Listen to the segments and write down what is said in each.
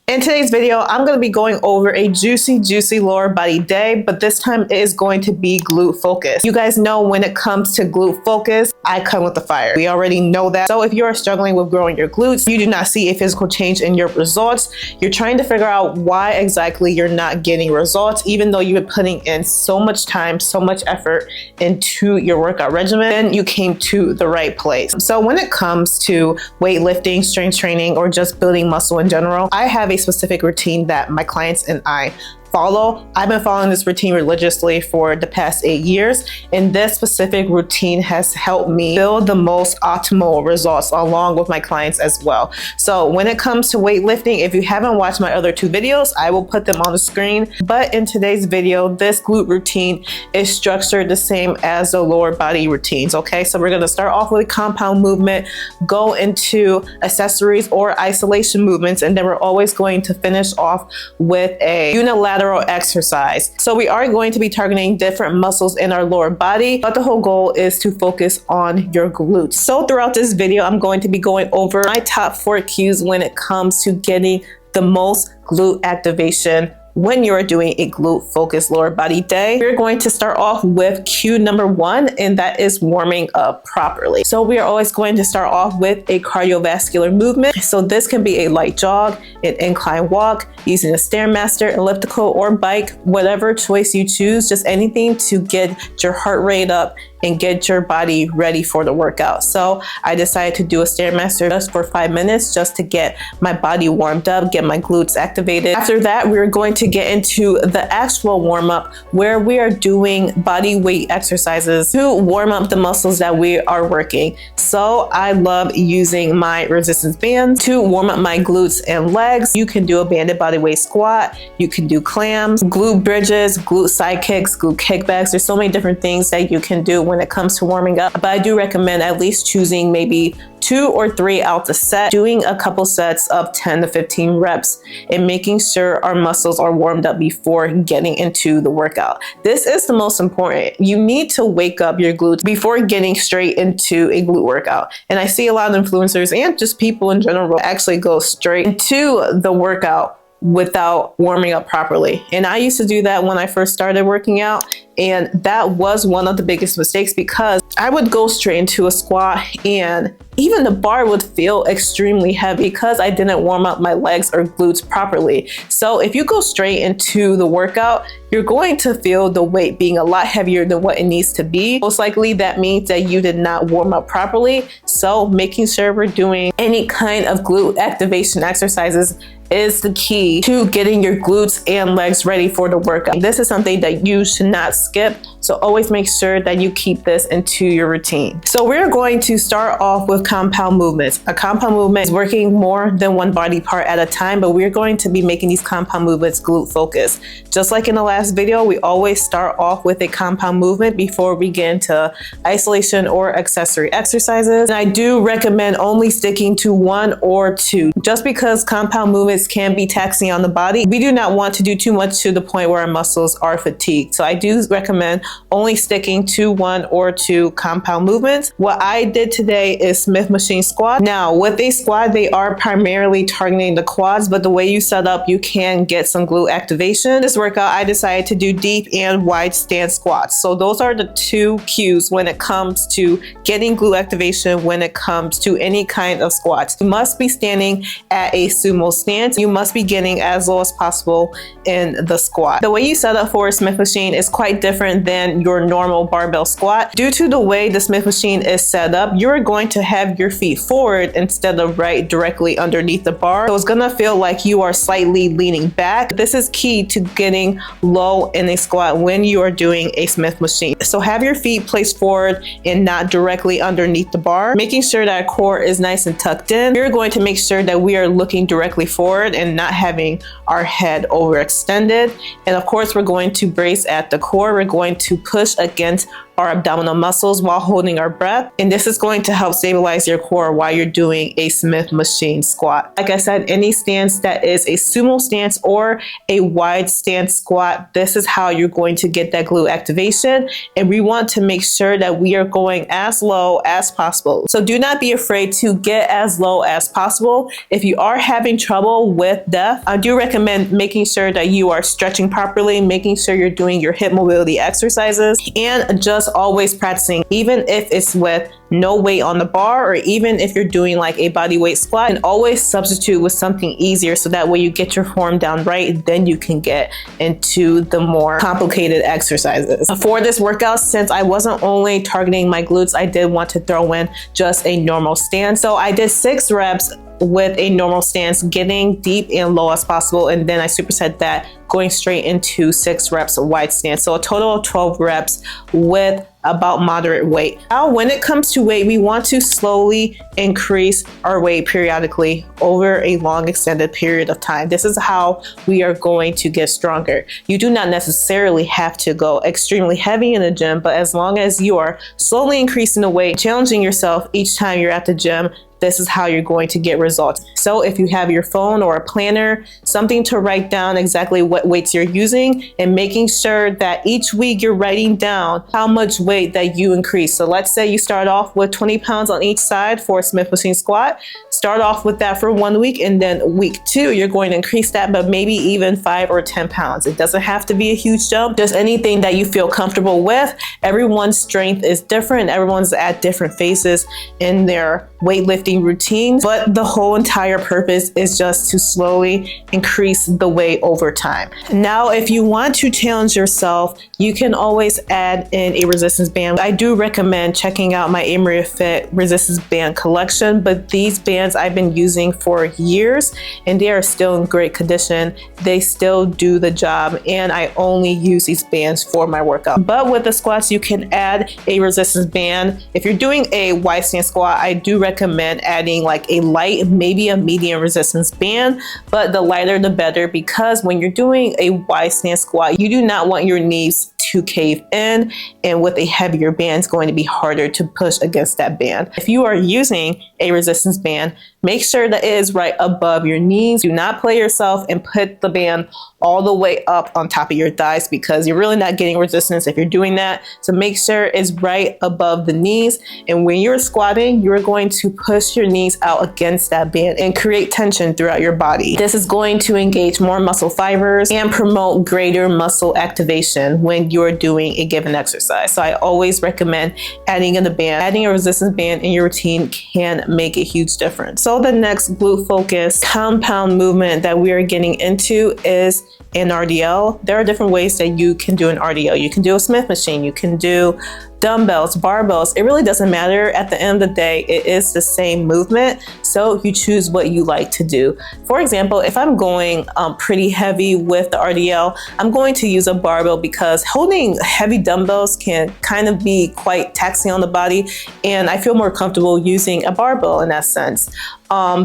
In today's video, I'm going to be going over a juicy lower body day, but this time it is going to be glute focused. You guys know when it comes to glute focus, I come with the fire. We already know that. So if you are struggling with growing your glutes, you do not see a physical change in your results, you're trying to figure out why exactly you're not getting results, even though you've been putting in so much time, so much effort into your workout regimen, then you came to the right place. So when it comes to weightlifting, strength training, or just building muscle in general, I have a specific routine that my clients and I follow. I've been following this routine religiously for the past 8 years, and this specific routine has helped me build the most optimal results along with my clients as well. So when it comes to weightlifting, if you haven't watched my other 2 videos, I will put them on the screen. But in today's video, this glute routine is structured the same as the lower body routines, okay? So we're gonna start off with a compound movement, go into accessories or isolation movements, and then we're always going to finish off with a unilateral exercise. So we are going to be targeting different muscles in our lower body, but the whole goal is to focus on your glutes. So throughout this video, I'm going to be going over my top 4 cues when it comes to getting the most glute activation when you're doing a glute focused lower body day. We're going to start off with cue number 1, and that is warming up properly. So we are always going to start off with a cardiovascular movement. So this can be a light jog, an incline walk, using a Stairmaster, elliptical, or bike, whatever choice you choose, just anything to get your heart rate up and get your body ready for the workout. So I decided to do a Stairmaster just for 5 minutes just to get my body warmed up, get my glutes activated. After that, we're going to get into the actual warm up where we are doing body weight exercises to warm up the muscles that we are working. So I love using my resistance bands to warm up my glutes and legs. You can do a banded body weight squat, you can do clams, glute bridges, glute sidekicks, glute kickbacks. There's so many different things that you can do when it comes to warming up, but I do recommend at least choosing maybe 2 or 3 out the set, doing a couple sets of 10 to 15 reps and making sure our muscles are warmed up before getting into the workout. This is the most important. You need to wake up your glutes before getting straight into a glute workout. And I see a lot of influencers and just people in general actually go straight into the workout without warming up properly. And I used to do that when I first started working out, and that was one of the biggest mistakes because I would go straight into a squat and even the bar would feel extremely heavy because I didn't warm up my legs or glutes properly. So if you go straight into the workout, you're going to feel the weight being a lot heavier than what it needs to be. Most likely that means that you did not warm up properly. So making sure we're doing any kind of glute activation exercises is the key to getting your glutes and legs ready for the workout. This is something that you should not skip. So always make sure that you keep this into your routine. So we're going to start off with compound movements. A compound movement is working more than one body part at a time, but we're going to be making these compound movements glute focused. Just like in the last video, we always start off with a compound movement before we get into isolation or accessory exercises. And I do recommend only sticking to 1 or 2. Just because compound movements can be taxing on the body, we do not want to do too much to the point where our muscles are fatigued. So I do recommend only sticking to 1 or 2 compound movements. What I did today is Smith machine squat. Now with a squat, they are primarily targeting the quads, but the way you set up, you can get some glute activation. This workout, I decided to do deep and wide stance squats. So those are the 2 cues when it comes to getting glute activation when it comes to any kind of squats. You must be standing at a sumo stance. You must be getting as low as possible in the squat. The way you set up for a Smith machine is quite different than your normal barbell squat. Due to the way the Smith machine is set up, you're going to have your feet forward instead of right directly underneath the bar. So it's gonna feel like you are slightly leaning back. This is key to getting low in a squat when you are doing a Smith machine. So have your feet placed forward and not directly underneath the bar, making sure that our core is nice and tucked in. We're going to make sure that we are looking directly forward and not having our head overextended. And of course, we're going to brace at the core. We're going to push against our abdominal muscles while holding our breath. And this is going to help stabilize your core while you're doing a Smith machine squat. Like I said, any stance that is a sumo stance or a wide stance squat, this is how you're going to get that glute activation. And we want to make sure that we are going as low as possible. So do not be afraid to get as low as possible. If you are having trouble with depth, I do recommend making sure that you are stretching properly, making sure you're doing your hip mobility exercises, and just always practicing, even if it's with no weight on the bar, or even if you're doing like a body weight squat, and always substitute with something easier so that way you get your form down right, then you can get into the more complicated exercises. For this workout, since I wasn't only targeting my glutes, I did want to throw in just a normal stance. So I did 6 reps with a normal stance, getting deep and low as possible, and then I superset that going straight into 6 reps of wide stance. So a total of 12 reps with about moderate weight. Now, when it comes to weight, we want to slowly increase our weight periodically over a long extended period of time. This is how we are going to get stronger. You do not necessarily have to go extremely heavy in the gym, but as long as you are slowly increasing the weight, challenging yourself each time you're at the gym, this is how you're going to get results. So if you have your phone or a planner, something to write down exactly what weights you're using, and making sure that each week you're writing down how much weight that you increase. So let's say you start off with 20 pounds on each side for a Smith machine squat. Start off with that for 1 week, and then week 2, you're going to increase that, but maybe even 5 or 10 pounds. It doesn't have to be a huge jump, just anything that you feel comfortable with. Everyone's strength is different. Everyone's at different phases in their weightlifting routines, but the whole entire purpose is just to slowly increase the weight over time. Now, if you want to challenge yourself, you can always add in a resistance band. I do recommend checking out my 𝗖𝗢𝗡𝗡𝗡𝗏 resistance band collection, but these bands I've been using for years and they are still in great condition. They still do the job, and I only use these bands for my workout. But with the squats, you can add a resistance band. If you're doing a wide stance squat, I do recommend adding like a light, maybe a medium resistance band, but the lighter the better, because when you're doing a wide stance squat, you do not want your knees to cave in, and with a heavier band, it's going to be harder to push against that band. If you are using a resistance band, make sure that it is right above your knees. Do not play yourself and put the band all the way up on top of your thighs, because you're really not getting resistance if you're doing that. So make sure it's right above the knees, and when you're squatting, you're going to push your knees out against that band and create tension throughout your body. This is going to engage more muscle fibers and promote greater muscle activation when you're doing a given exercise. So I always recommend adding in the band. Adding a resistance band in your routine can make a huge difference. So the next glute-focused compound movement that we are getting into is an RDL. There are different ways that you can do an RDL. You can do a Smith machine, you can do dumbbells, barbells. It really doesn't matter. At the end of the day, it is the same movement. So you choose what you like to do. For example, if I'm going pretty heavy with the RDL, I'm going to use a barbell, because holding heavy dumbbells can kind of be quite taxing on the body, and I feel more comfortable using a barbell in that sense.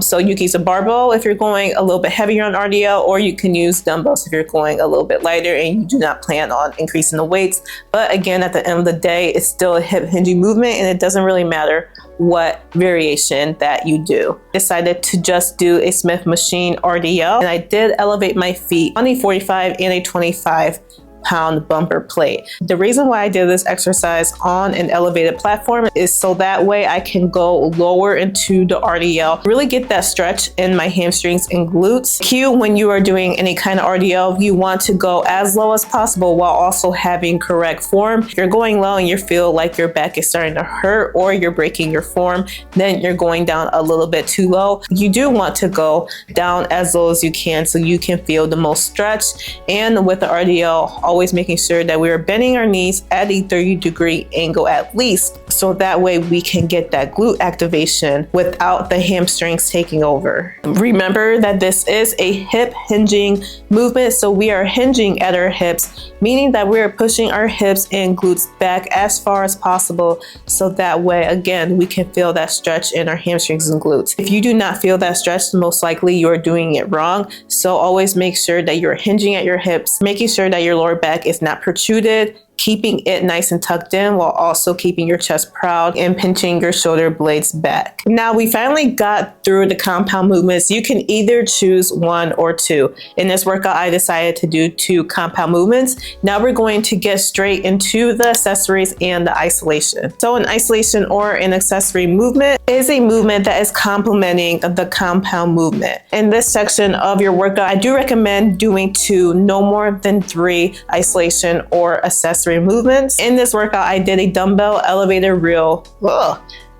So you can use a barbell if you're going a little bit heavier on RDL, or you can use dumbbells if you're going a little bit lighter and you do not plan on increasing the weights. But again, at the end of the day, it's still a hip hinging movement, and it doesn't really matter what variation that you do. Decided to just do a Smith machine RDL, and I did elevate my feet on a 45 and a 25-pound bumper plate. The reason why I did this exercise on an elevated platform is so that way I can go lower into the RDL, really get that stretch in my hamstrings and glutes. Cue when you are doing any kind of RDL, you want to go as low as possible while also having correct form. If you're going low and you feel like your back is starting to hurt or you're breaking your form, then you're going down a little bit too low. You do want to go down as low as you can so you can feel the most stretch. And with the RDL, always making sure that we are bending our knees at a 30-degree angle at least, so that way we can get that glute activation without the hamstrings taking over. Remember that this is a hip hinging movement, so we are hinging at our hips, meaning that we are pushing our hips and glutes back as far as possible, so that way again we can feel that stretch in our hamstrings and glutes. If you do not feel that stretch, most likely you're doing it wrong. So always make sure that you're hinging at your hips, making sure that your lower back is not protruded. keeping it nice and tucked in while also keeping your chest proud and pinching your shoulder blades back. Now we finally got through the compound movements. You can either choose one or two. In this workout, I decided to do 2 compound movements. Now we're going to get straight into the accessories and the isolation. So an isolation or an accessory movement is a movement that is complementing the compound movement. In this section of your workout, I do recommend doing 2, no more than 3 isolation or accessory movements. In this workout, I did a dumbbell elevated reel.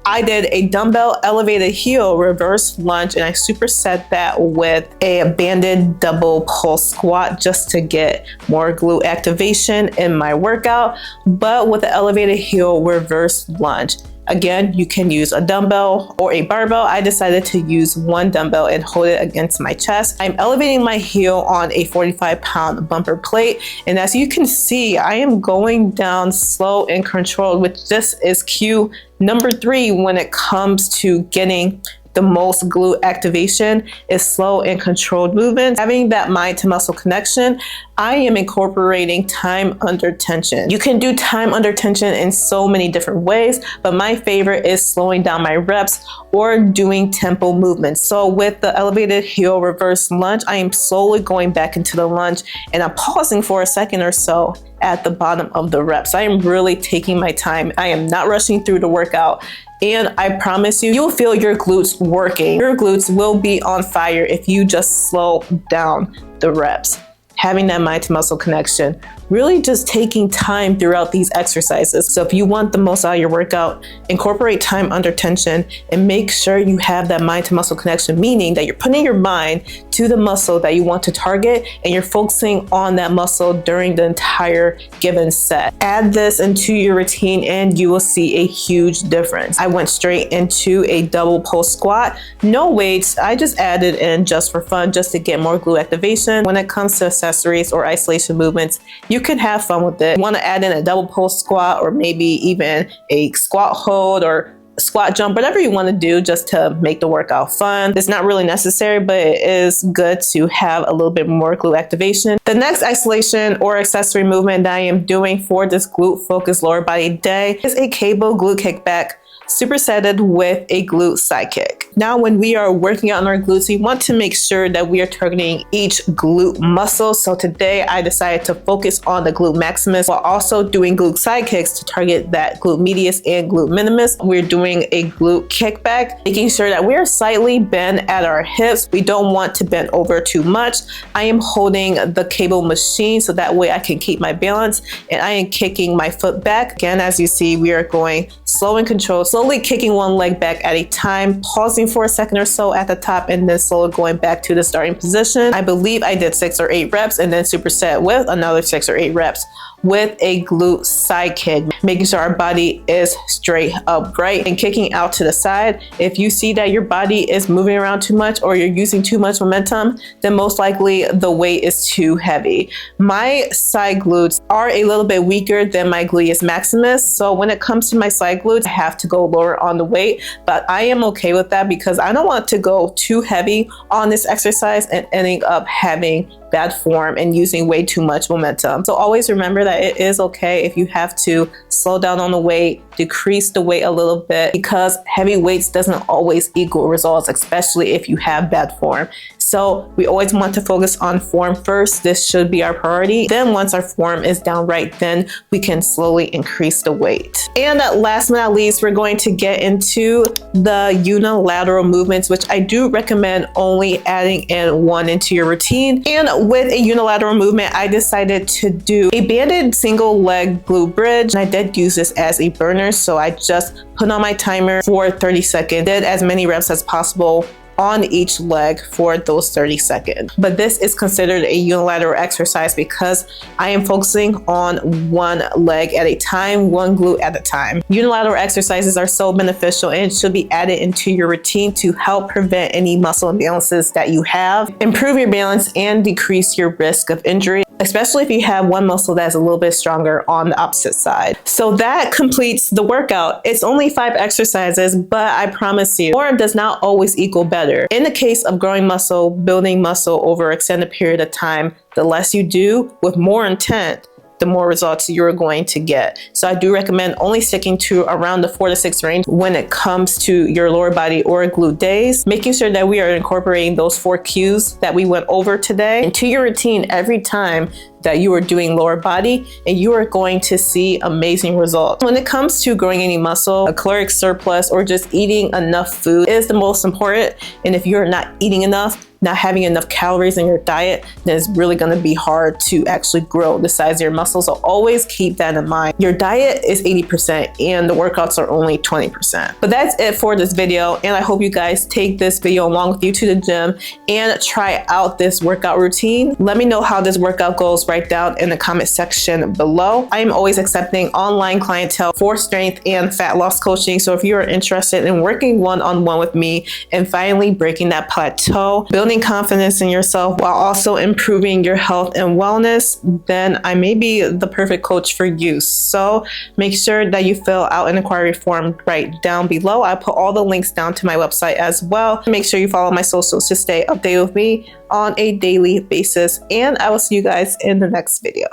I did a dumbbell elevated heel reverse lunge, and I superset that with a banded double pulse squat just to get more glute activation in my workout, but with the elevated heel reverse lunge. Again, you can use a dumbbell or a barbell. I decided to use 1 dumbbell and hold it against my chest. I'm elevating my heel on a 45-pound bumper plate. And as you can see, I am going down slow and controlled, which this is cue number 3 when it comes to getting the most glute activation is slow and controlled movements. Having that mind to muscle connection, I am incorporating time under tension. You can do time under tension in so many different ways, but my favorite is slowing down my reps or doing tempo movements. So with the elevated heel reverse lunge, I am slowly going back into the lunge and I'm pausing for a second or so at the bottom of the reps. I am really taking my time. I am not rushing through the workout. And I promise you, you'll feel your glutes working. Your glutes will be on fire if you just slow down the reps. Having that mind to muscle connection, really just taking time throughout these exercises. So if you want the most out of your workout, incorporate time under tension and make sure you have that mind to muscle connection, meaning that you're putting your mind to the muscle that you want to target and you're focusing on that muscle during the entire given set. Add this into your routine and you will see a huge difference. I went straight into a double pulse squat, no weights. I just added in just for fun, just to get more glute activation. When it comes to accessories or isolation movements, you can have fun with it. You want to add in a double pulse squat or maybe even a squat hold or squat jump, whatever you want to do just to make the workout fun. It's not really necessary, but it is good to have a little bit more glute activation. The next isolation or accessory movement that I am doing for this glute focused lower body day is a cable glute kickback supersetted with a glute sidekick. Now, when we are working out on our glutes, we want to make sure that we are targeting each glute muscle. So today I decided to focus on the glute maximus while also doing glute sidekicks to target that glute medius and glute minimus. We're doing a glute kickback, making sure that we're slightly bent at our hips. We don't want to bend over too much. I am holding the cable machine so that way I can keep my balance, and I am kicking my foot back. Again, as you see, we are going slow and controlled, slowly kicking one leg back at a time, pausing for a second or so at the top, and then slowly going back to the starting position. I believe I did 6 or 8 reps and then superset with another 6 or 8 reps with a glute sidekick, making sure our body is straight upright and kicking out to the side. If you see that your body is moving around too much or you're using too much momentum, then most likely the weight is too heavy. My side glutes are a little bit weaker than my gluteus maximus. So when it comes to my side glutes, I have to go lower on the weight, but I am okay with that because I don't want to go too heavy on this exercise and ending up having bad form and using way too much momentum. So always remember that it is okay if you have to slow down on the weight, decrease the weight a little bit, because heavy weights doesn't always equal results, especially if you have bad form. So we always want to focus on form first. This should be our priority. Then once our form is down right, then we can slowly increase the weight. And last but not least, we're going to get into the unilateral movements, which I do recommend only adding in 1 into your routine. And with a unilateral movement, I decided to do a banded single leg glute bridge. And I did use this as a burner, so I just put on my timer for 30 seconds, did as many reps as possible on each leg for those 30 seconds. But this is considered a unilateral exercise because I am focusing on 1 leg at a time, 1 glute at a time. Unilateral exercises are so beneficial and should be added into your routine to help prevent any muscle imbalances that you have, improve your balance, and decrease your risk of injury, especially if you have one muscle that's a little bit stronger on the opposite side. So that completes the workout. It's only 5 exercises, but I promise you, more does not always equal better. In the case of growing muscle, building muscle over an extended period of time, the less you do with more intent, the more results you're going to get. So I do recommend only sticking to around the 4 to 6 range when it comes to your lower body or glute days, making sure that we are incorporating those 4 cues that we went over today into your routine every time that you are doing lower body, and you are going to see amazing results. When it comes to growing any muscle, a caloric surplus or just eating enough food is the most important. And if you're not eating enough, not having enough calories in your diet, then it's really going to be hard to actually grow the size of your muscles. So always keep that in mind. Your diet is 80% and the workouts are only 20%. But that's it for this video. And I hope you guys take this video along with you to the gym and try out this workout routine. Let me know how this workout goes right down in the comment section below. I am always accepting online clientele for strength and fat loss coaching. So if you are interested in working one-on-one with me and finally breaking that plateau, building confidence in yourself while also improving your health and wellness, then I may be the perfect coach for you. So make sure that you fill out an inquiry form right down below. I put all the links down to my website as well. Make sure you follow my socials to stay updated with me on a daily basis, and I will see you guys in the next video.